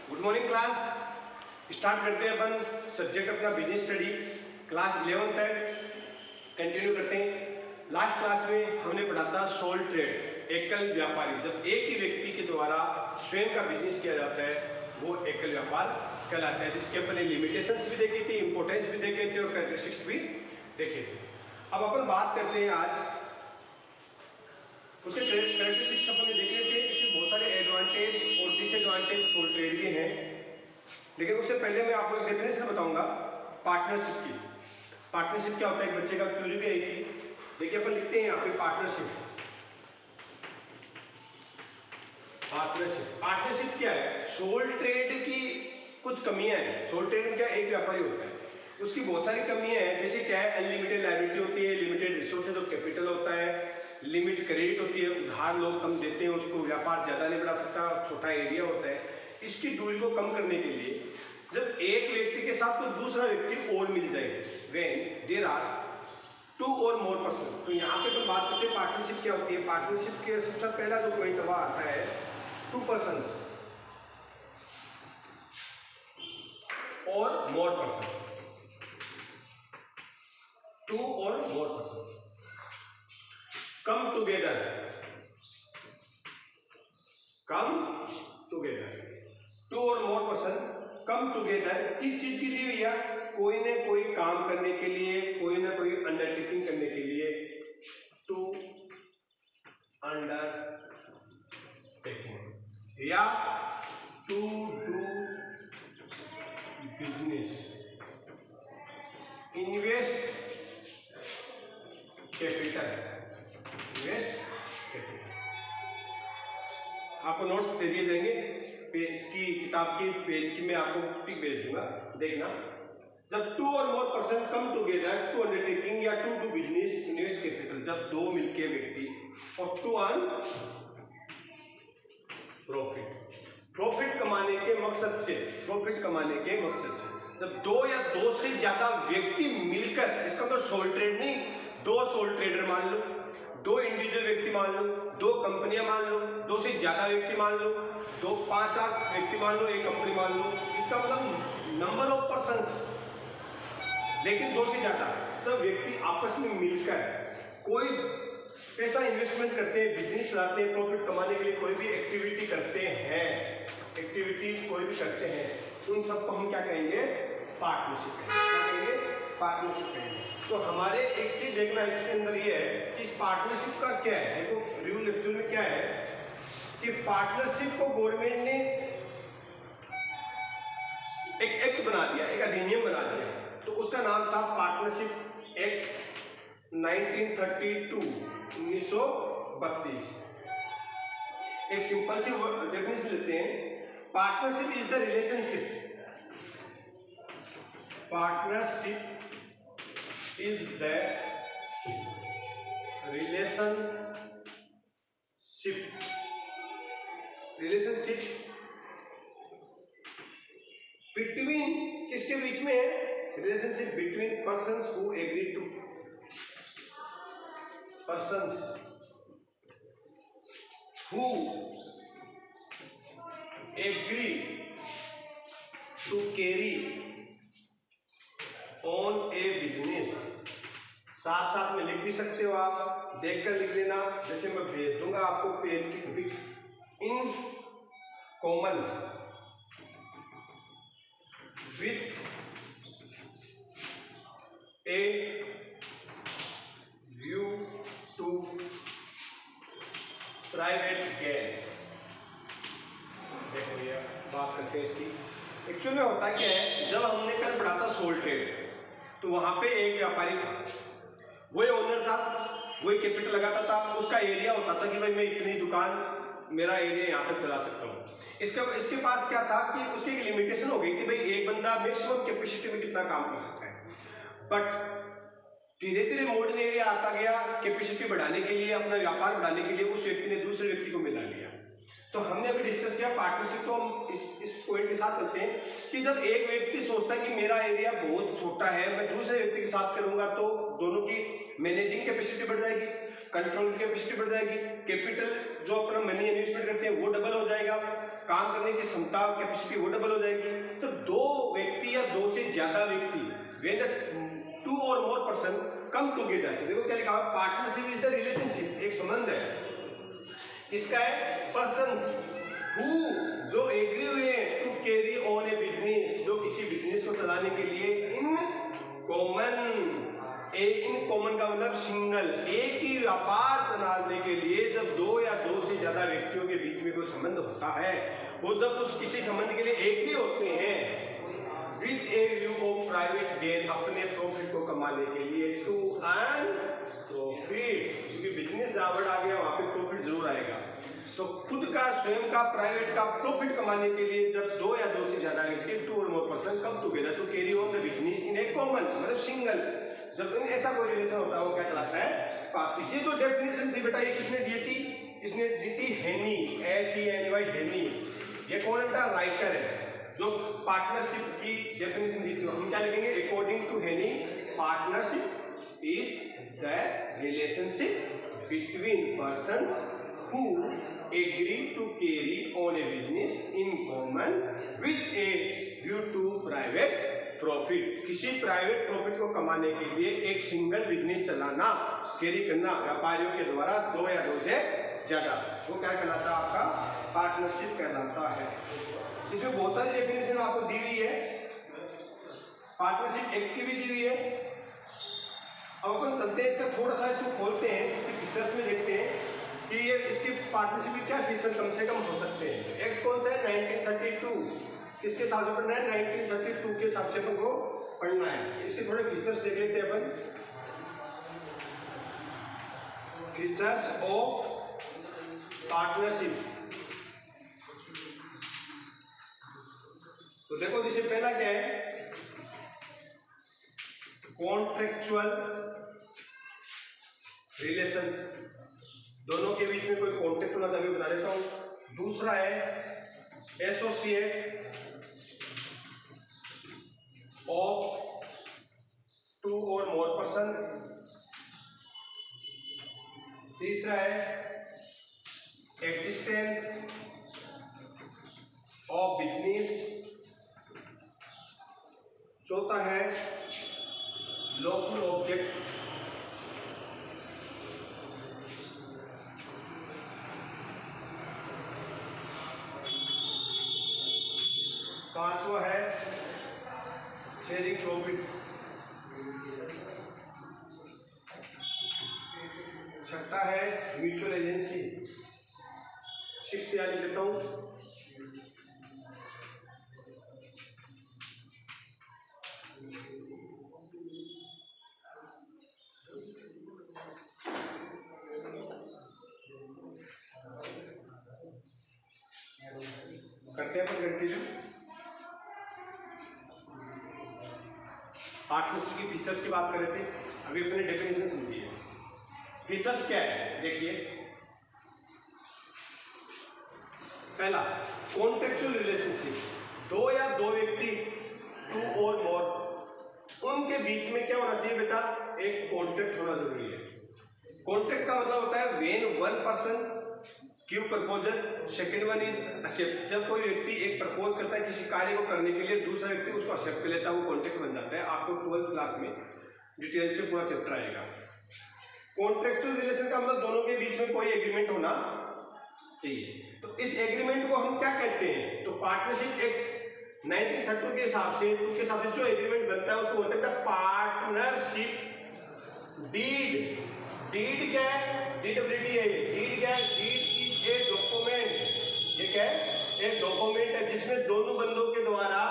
Good morning class. Start करते हैं अपन subject अपना बिजनेस स्टडी क्लास 11 तक कंटिन्यू करते हैं। लास्ट क्लास में हमने पढ़ा था सोल ट्रेड, एकल व्यापारी। जब एक ही व्यक्ति के द्वारा स्वयं का बिजनेस किया जाता है वो एकल व्यापार कहलाता है, जिसके अपने लिमिटेशंस भी देखे थे, इंपॉर्टेंस भी देखे थे और कैरेक्टरिस्टिक्स भी देखे थे। अब अपन बात करते हैं आज उसके कैरेक्टरिस्टिक्स अपन देख रहे थे। इसके बहुत सारे एडवांटेज और डिसएडवांटेज सोल ट्रेड के हैं, लेकिन उससे पहले मैं आपको एक डेफिनेशन बताऊंगा पार्टनरशिप की। पार्टनरशिप क्या होता है, एक बच्चे का क्यूरी भी आई थी। देखिए अपन लिखते हैं यहाँ पे पार्टनरशिप। पार्टनरशिप क्या है? सोल ट्रेड की कुछ कमियां हैं। सोल ट्रेड में क्या, एक व्यापारी होता है, उसकी बहुत सारी कमियां हैं। जैसे क्या है, अनलिमिटेड लायबिलिटी होती है, लिमिटेड रिसोर्सेज और कैपिटल होता है, लिमिट क्रेडिट होती है, उधार लोग कम देते हैं, उसको व्यापार ज़्यादा नहीं बढ़ा सकता, छोटा एरिया होता है। इसकी दूरी को कम करने के लिए जब एक व्यक्ति के साथ कोई दूसरा व्यक्ति और मिल जाए, when there are 2 or more person, तो यहाँ पे तो बात करते हैं पार्टनरशिप क्या होती है। पार्टनरशिप के सबसे पहला जो पॉइंट वहाँ आता है 2 persons और more person. 2 or more person come together, two और मोर पर्सन कम टुगेदर किस चीज के लिए भैया? कोई ना कोई काम करने के लिए, कोई ना कोई अंडरटेकिंग करने के लिए। टू अंडरटेकिंग या to do business, invest capital. आपको नोट्स दे दिए जाएंगे, पेज की किताब की पेज की मैं आपको पिक भेज दूंगा, देखना। जब 2 और more person come together to undertaking या to do business, invest capital, जब 2 मिलके व्यक्ति और टू अर्न प्रॉफिट कमाने के मकसद से, जब 2 या 2 से ज्यादा व्यक्ति मिलकर, इसका मतलब सोल ट्रेड नहीं, 2 सोल ट्रेडर मान लो, 2 इंडिविजुअल व्यक्ति मान लो, 2 कंपनियां मान लो, 2 से ज्यादा व्यक्ति मान लो, 2 5-8 व्यक्ति मान लो, एक कंपनी मान लो, इसका मतलब नंबर ऑफ पर्संस, लेकिन 2 से ज्यादा सब व्यक्ति आपस में मिलकर कोई पैसा इन्वेस्टमेंट करते हैं, बिजनेस चलाते हैं, प्रॉफिट कमाने के लिए कोई भी एक्टिविटी करते हैं, उन सबको हम क्या कहेंगे? पार्टनरशिप कहेंगे। तो हमारे एक चीज देखना इसके अंदर ये है कि इस पार्टनरशिप का क्या है। देखो रिव्यू लेक्चर में क्या है कि पार्टनरशिप को गवर्नमेंट ने एक एक्ट बना दिया, एक अधिनियम बना दिया, तो उसका नाम था पार्टनरशिप एक्ट 1932। एक सिंपल सी डेफिनेशन लेते हैं। Partnership is the relationship, is the relationship between, किसके बीच में है? Relationship between persons who agree to carry on a business। साथ साथ में लिख भी सकते हो, आप देखकर लिख लेना, जैसे मैं भेज दूंगा आपको पेज की pic. In common with a view to private gain. देखो भैया बात करते हैं इसकी। एक्चुअल में होता क्या है, जब हमने कल पढ़ा था सोल ट्रेड, तो वहां पे एक व्यापारी था, वही ओनर था, वही कैपिटल लगाता था, उसका एरिया होता था कि भाई मैं इतनी दुकान, मेरा एरिया यहाँ तक चला सकता हूँ। इसके पास क्या था कि उसकी एक लिमिटेशन हो गई थी, भाई एक बंदा मैक्सिमम कैपेसिटी में कितना काम कर सकता है। बट धीरे धीरे मॉडर्न एरिया आता गया, कैपेसिटी बढ़ाने के लिए, अपना व्यापार बढ़ाने के लिए उस व्यक्ति ने दूसरे व्यक्ति को मिला लिया। तो हमने अभी डिस्कस किया पार्टनरशिप, तो हम इस पॉइंट के साथ चलते हैं कि जब एक व्यक्ति सोचता है कि मेरा एरिया बहुत छोटा है, मैं दूसरे व्यक्ति के साथ करूंगा, तो दोनों की मैनेजिंग कैपेसिटी बढ़ जाएगी, कंट्रोल की कैपेसिटी बढ़ जाएगी, कैपिटल जो अपना मनी इन्वेस्टमेंट करते हैं वो डबल हो जाएगा, काम करने की क्षमता कैपेसिटी वो डबल हो जाएगी। तो दो व्यक्ति या दो से ज्यादा व्यक्ति, when the two or more person come together, तो देखो क्या लिखा है, पार्टनरशिप इज द रिलेशनशिप, एक संबंध है, इसका है पर्सन्स हु, जो एग्री हुए to carry on a business, जो किसी बिजनेस को चलाने के लिए इन कॉमन, इन कॉमन का मतलब सिंगल, एक ही व्यापार चलाने के लिए जब दो या दो से ज्यादा व्यक्तियों के बीच में कोई संबंध होता है, वो जब उस किसी संबंध के लिए एक भी होते हैं with a view of private gain, अपने प्रॉफिट को कमाने के लिए, टू अर्न प्रॉफिट, क्योंकि बिजनेस जहां वर्ड आ गया वहां पे प्रॉफिट जरूर आएगा। तो खुद का स्वयं का प्राइवेट का प्रॉफिट कमाने के लिए जब दो या दो से ज्यादा व्यक्ति, टू और more person come together to carry on the business in a common, मतलब सिंगल, जब इन ऐसा कोई रिलेशन होता है वो क्या कहलाता है, पार्टनरशिप। ये जो डेफिनेशन थी बेटा, ये किसने दी थी, इसने दी थी हेनी, HENY, हेनी। ये कौन था, राइटर है, जो पार्टनरशिप की डेफिनेशन दी थी। हम क्या लिखेंगे, according to Haney, partnership is the relationship between persons who agree to carry on a business in common with a view to private profit, किसी प्राइवेट प्रॉफिट को कमाने के लिए एक सिंगल बिजनेस चलाना, कैरी करना व्यापारियों के द्वारा दो या दो से ज्यादा, वो क्या कहलाता है, आपका पार्टनरशिप कहलाता है। इसमें बहुत सारी डेफिनेशन आपको दी हुई है, पार्टनरशिप एक्ट की भी दी हुई है। अब अपन चलते हैं, इसका थोड़ा सा इसको खोलते हैं, इसके फीचर्स में देखते हैं कि ये इसकी पार्टनरशिप में क्या फीचर कम से कम हो सकते हैं। एक्ट कौन सा है, 1932, किसके हिसाब से पढ़ना है, 1932 के हिसाब से अपन को पढ़ना है। इसके थोड़े फीचर्स देख लेते हैं अपन, फीचर्स ऑफ पार्टनरशिप। तो देखो जैसे पहला क्या है, कॉन्ट्रेक्चुअल रिलेशन, दोनों के बीच में कोई कॉन्ट्रैक्ट होना चाहिए, बता देता हूं। दूसरा है एसोसिएट ऑफ टू और मोर पर्सन। तीसरा है एग्जिस्टेंस ऑफ बिजनेस। चौथा है लॉफुल ऑब्जेक्ट। पांचवा है शेयरिंग प्रॉफिट। छठा है म्यूचुअल एजेंसी। 6 याद देता हूं, करते हैं अपन कंटिन्यू। पार्टनरशिप की फीचर्स की बात कर रहे थे, अभी अपने डेफिनेशन समझिए। फीचर्स क्या है, देखिए पहला कॉन्ट्रेक्चुअल रिलेशनशिप, दो या दो व्यक्ति, टू और मोर, उनके बीच में क्या होना चाहिए बेटा, एक कॉन्ट्रैक्ट होना जरूरी है। कॉन्ट्रैक्ट का मतलब होता है when one person give proposal, second one is accept. जब कोई व्यक्ति एक प्रपोज करता है किसी कार्य को करने के लिए, दूसरा व्यक्ति उसको एक्सेप्ट कर लेता है, वो कॉन्ट्रैक्ट बन जाता है। आपको 12th क्लास में डिटेल से पूरा चैप्टर आएगा। कॉन्ट्रेक्चुअल रिलेशन का मतलब दोनों के बीच में कोई एग्रीमेंट होना चाहिए। तो इस एग्रीमेंट को हम क्या कहते हैं, तो पार्टनरशिप एक्ट 1932 के हिसाब से जो एग्रीमेंट बनता है उसको बोलते हैं पार्टनरशिप डीड। डीड क्या है, डीडब्ल्यूडी है ये। डीड क्या है, डीड इज ए डॉक्यूमेंट। ये क्या है, एक डॉक्यूमेंट है जिसमें दोनों बंदों के द्वारा,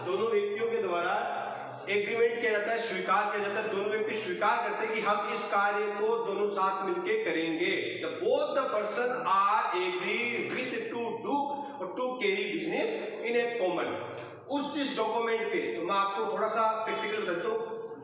दोनों व्यक्तियों के द्वारा एग्रीमेंट किया जाता है, स्वीकार किया जाता है। दोनों व्यक्ति स्वीकार करते हैं कि हम इस कार्य को दोनों साथ मिलके करेंगे। Both the person are agree with to do और to carry business in a common. उस जिस डॉक्यूमेंट पे, तो मैं आपको थोड़ा सा प्रैक्टिकल बताता हूँ,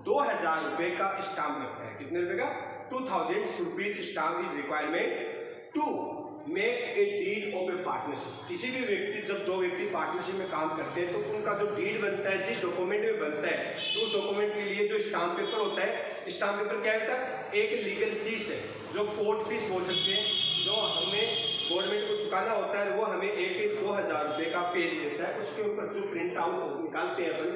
2000 रुपए का स्टाम्प लगता है। कितने रुपए का, 2000 rupees stamp is requirement to make a deed of a partnership. किसी भी व्यक्ति, जब दो व्यक्ति पार्टनरशिप में काम करते हैं तो उनका जो डीड बनता है, जिस डॉक्यूमेंट में बनता है, तो उस डॉक्यूमेंट के लिए जो स्टाम्प पेपर होता है, स्टाम्प पेपर क्या होता है, एक लीगल फीस है जो कोर्ट फीस बोल सकते हैं, जो हमें गवर्नमेंट को चिपकाना होता है वो हमें 1-2 हज़ार रुपये का पेज देता है, उसके ऊपर जो प्रिंट आउट निकालते हैं अपन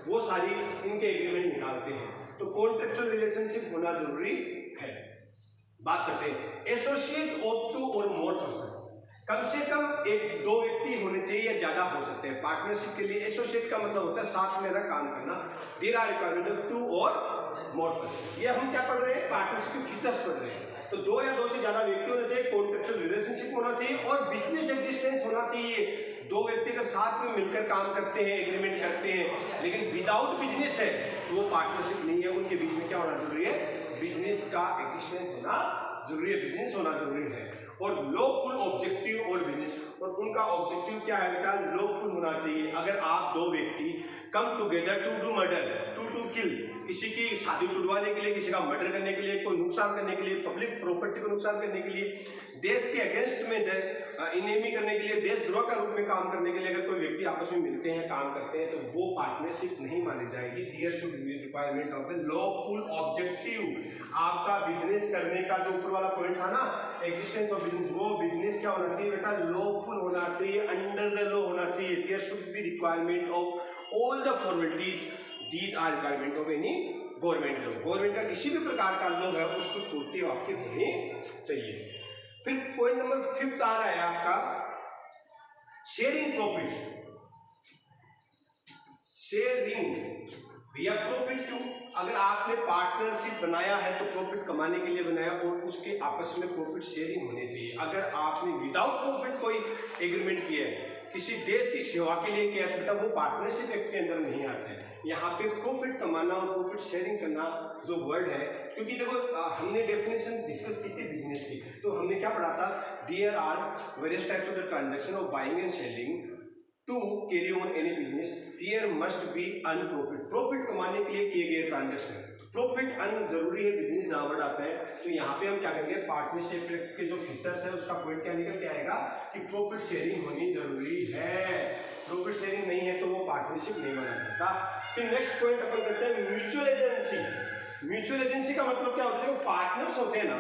वो सारी इनके एग्रीमेंट निकालते हैं। तो कॉन्ट्रेक्चुअल रिलेशनशिप होना जरूरी है। बात करते हैं एसोसिएट ऑफ 2 और मोर पर्सन, कम से कम 1-2 व्यक्ति होने चाहिए या ज्यादा हो सकते हैं पार्टनरशिप के लिए। एसोसिएट का मतलब होता है साथ में काम करना। देयर आर रिक्वायरमेंट ऑफ 2 और मोर पर्सन। ये हम क्या पढ़ रहे हैं, पार्टनरशिप के फीचर्स पढ़ रहे हैं। तो 2 या 2 से ज्यादा व्यक्ति होने चाहिए, कॉन्ट्रेक्चुअल रिलेशनशिप होना चाहिए और बिजनेस एग्जिस्टेंस होना चाहिए। 2 व्यक्ति का साथ में मिलकर काम करते हैं, एग्रीमेंट करते हैं, लेकिन विदाउट बिजनेस है तो वो पार्टनरशिप नहीं है। उनके बीच में क्या होना जरूरी है, बिजनेस का एग्जिस्टेंस होना जरूरी है, बिजनेस होना जरूरी है। और लॉफुल ऑब्जेक्टिव और बिजनेस, और उनका ऑब्जेक्टिव क्या है बेटा, लॉफुल होना चाहिए। अगर आप 2 व्यक्ति come together to do murder, to kill, किसी की शादी टुटवाने के लिए, किसी का मर्डर करने के लिए, कोई नुकसान करने के लिए, पब्लिक प्रॉपर्टी को नुकसान करने के लिए, देश के अगेंस्ट में इनेमी करने के लिए, देशद्रोह का रूप में काम करने के लिए अगर कोई व्यक्ति आपस में मिलते हैं, काम करते हैं, तो वो पार्टनरशिप नहीं मानी जाएगी। There should be requirement of the lawful objective. आपका बिजनेस करने का जो ऊपर वाला पॉइंट था ना, एग्जिस्टेंस ऑफ बिजनेस, वो बिजनेस क्या होना चाहिए बेटा, लॉफुल होना चाहिए, अंडर द लॉ होना चाहिए। There should be requirement of all the formalities, these are requirement of any government law. Government का किसी भी प्रकार का लॉ है उसको पूर्ति आपकी होनी चाहिए। फिर पॉइंट नंबर 5 आ रहा है आपका शेयरिंग प्रॉफिट। शेयरिंग या प्रॉफिट क्यों, अगर आपने पार्टनरशिप बनाया है तो प्रॉफिट कमाने के लिए बनाया और उसके आपस में प्रॉफिट शेयरिंग होनी चाहिए। अगर आपने विदाउट प्रॉफिट कोई एग्रीमेंट किया है, किसी देश की सेवा के लिए किया है, तो वो पार्टनरशिप एक्ट के अंदर नहीं आता है। यहाँ पे प्रॉफिट कमाना और प्रॉफिट शेयरिंग करना जो वर्ड है, क्योंकि देखो हमने डेफिनेशन डिस्कस की थी बिजनेस की, तो हमने क्या पढ़ा था, there are various types of the transaction of buying and selling to carry on any business, there must be earn profit. Profit कमाने के लिए किए गए ट्रांजैक्शन, प्रॉफिट अर्न जरूरी है, बिजनेस जहां वर्ड आता है। तो यहाँ पे हम क्या करेंगे, पार्टनरशिप के जो फीचर्स है उसका पॉइंट क्या निकल के आएगा कि प्रॉफिट शेयरिंग होनी जरूरी है। प्रॉफिट शेयरिंग नहीं है तो वो पार्टनरशिप नहीं बना सकता। फिर नेक्स्ट पॉइंट अपन करते हैं म्यूचुअल एजेंसी। म्यूचुअल एजेंसी का मतलब क्या होता है, वो पार्टनर्स होते हैं ना,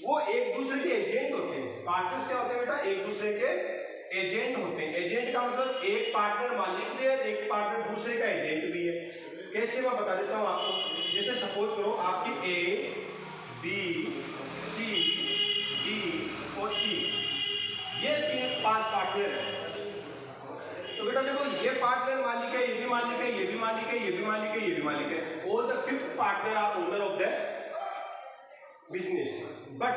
वो एक दूसरे के एजेंट होते हैं। पार्टनर्स क्या होते हैं बेटा, एक दूसरे के एजेंट होते हैं। एजेंट का मतलब एक पार्टनर मालिक भी है, एक पार्टनर दूसरे का एजेंट भी है। कैसे मैं बता देता हूँ आपको। जैसे सपोज करो आपकी ए, बी, सी, डी और ई, ये 5 पार्टनर है। तो बेटा देखो, ये पार्टनर मालिक है, ये भी मालिक है, ये भी मालिक है, ये भी मालिक है, ये भी मालिक है। All the 5th partner are owner of the business. But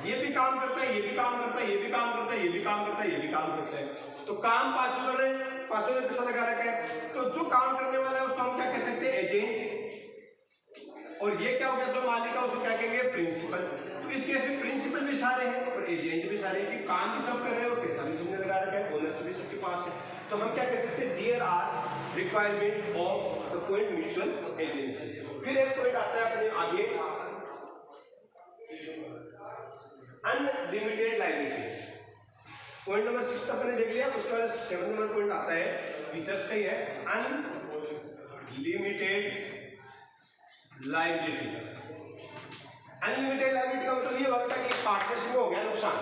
ये भी काम करता है, ये भी काम करता है, ये भी काम करता है, ये भी काम करता है, ये भी काम करता है। तो काम 5 कर रहे हैं, 5 ने पैसा लगा रखा है। तो जो काम करने वाला है उसको हम क्या कह सकते हैं, एजेंट। और ये क्या हो गया, जो मालिक है उसको क्या कहेंगे, प्रिंसिपल। तो इस केस में प्रिंसिपल भी सारे हैं और एजेंट भी सारे हैं, कि काम भी सब कर रहे हैं और पैसा भी सबने लगा रखा है, ओनरशिप भी सबके पास है। तो हम क्या कह सकते हैं, there are requirement of the point mutual agency. फिर एक पॉइंट आता है अपने आगे, अनलिमिटेड लायबिलिटी। पॉइंट नंबर 6 अपने देख लिया, उसके बाद 7 नंबर पॉइंट आता है, फीचर्स का ही है, अनलिमिटेड लायबिलिटी। अनलिमिटेड लायबिलिटी का मतलब ये होता है कि पार्टनरशिप में हो गया नुकसान,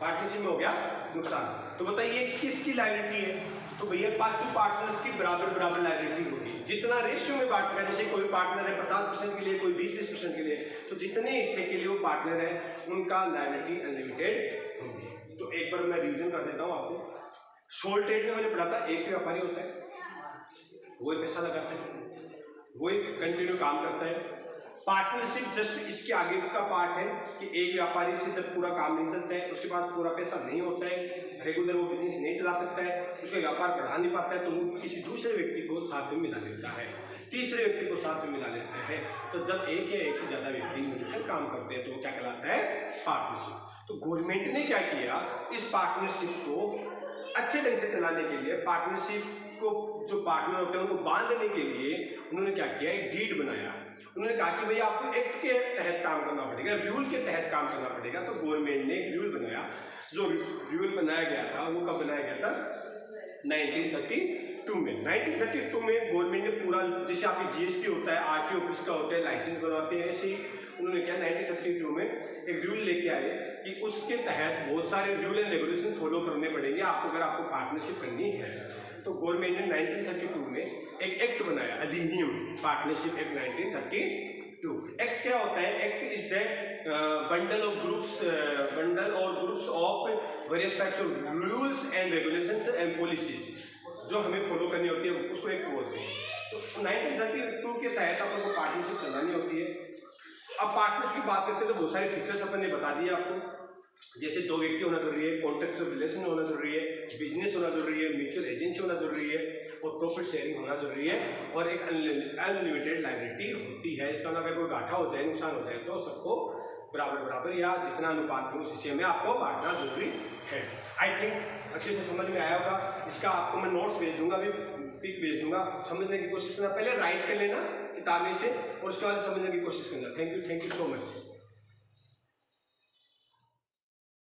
पार्टनरशिप में हो गया नुकसान, तो बताइए किसकी लायबिलिटी है। तो भैया 5 पार्टनर्स की बराबर बराबर लायबिलिटी होगी। जितना रेशियो में बांटना है, जैसे कोई पार्टनर है 50% के लिए, कोई 20% के लिए, तो जितने हिस्से के लिए वो पार्टनर है उनका लायबिलिटी अनलिमिटेड होगी। तो एक बार मैं रिवीजन कर देता हूँ आपको। सोल ट्रेड में मैंने पढ़ा था, एक व्यापारी होता है, वो पैसा लगाता है, वो कंटिन्यू काम करता है। पार्टनरशिप जस्ट इसके आगे का पार्ट है कि एक व्यापारी से जब पूरा काम नहीं चलता है, उसके पास पूरा पैसा नहीं होता है, रेगुलर वो बिजनेस नहीं चला सकता है, उसका व्यापार बढ़ा नहीं पाता है, तो वो किसी दूसरे व्यक्ति को साथ में मिला लेता है, तीसरे व्यक्ति को साथ में मिला लेता है। तो जब एक या एक से ज्यादा व्यक्ति मिलकर काम करते हैं तो वो क्या कहलाता है, पार्टनरशिप। तो गवर्नमेंट ने क्या किया, इस पार्टनरशिप को अच्छे ढंग से चलाने के लिए, पार्टनरशिप को जो पार्टनर होते हैं उनको बांधने के लिए उन्होंने क्या किया, एक डीड बनाया। उन्होंने कहा कि भैया आपको एक्ट के तहत काम करना पड़ेगा, रूल के तहत काम करना पड़ेगा। तो गवर्नमेंट ने एक रूल बनाया। जो रूल बनाया गया था वो कब बनाया गया था, 1932 में। 1932 में गवर्नमेंट ने पूरा, जैसे आपकी जीएसटी होता है, आरटीओ ऑफिस का होता है, लाइसेंस बनवाते हैं, ऐसे उन्होंने क्या 1932 में एक रूल लेके आए कि उसके तहत बहुत सारे रूल एंड रेगुलेशन फॉलो करने पड़ेंगे आपको, अगर आपको पार्टनरशिप करनी है। तो गवर्नमेंट ने 1932 में एक एक्ट बनाया, अधिनियम, पार्टनरशिप एक्ट 1932। एक्ट क्या होता है? एक्ट इज द बंडल और groups of various types of rules and regulations and policies जो हमें फॉलो करनी होती है, उसको एक्ट बोलते हैं। तो 1932 के तहत अपन को पार्टनरशिप चलानी होती है। अब पार्टनरशिप की बात करते हैं तो बहुत सारे फीचर्स अपन ने बता दिए आपको, जैसे दो व्यक्ति होना जरूरी है, कॉन्ट्रैक्चुअल रिलेशन होना जरूरी है, बिजनेस होना जरूरी है, म्यूचुअल एजेंसी होना जरूरी है और प्रॉफिट शेयरिंग होना जरूरी है और एक अनलिमिटेड लायबिलिटी होती है। इसका मतलब अगर कोई घाटा हो जाए, नुकसान हो जाए तो सबको बराबर या जितना अनुपात में उस हिस्से में आपको बांटना जरूरी है। आई थिंक अच्छे से समझ में आया होगा। इसका आपको मैं नोट्स भेज दूंगा, अभी पिक भेज दूंगा, समझने की कोशिश करना। पहले राइट कर लेना किताबें से और उसके बाद समझने की कोशिश करना। Thank you so much.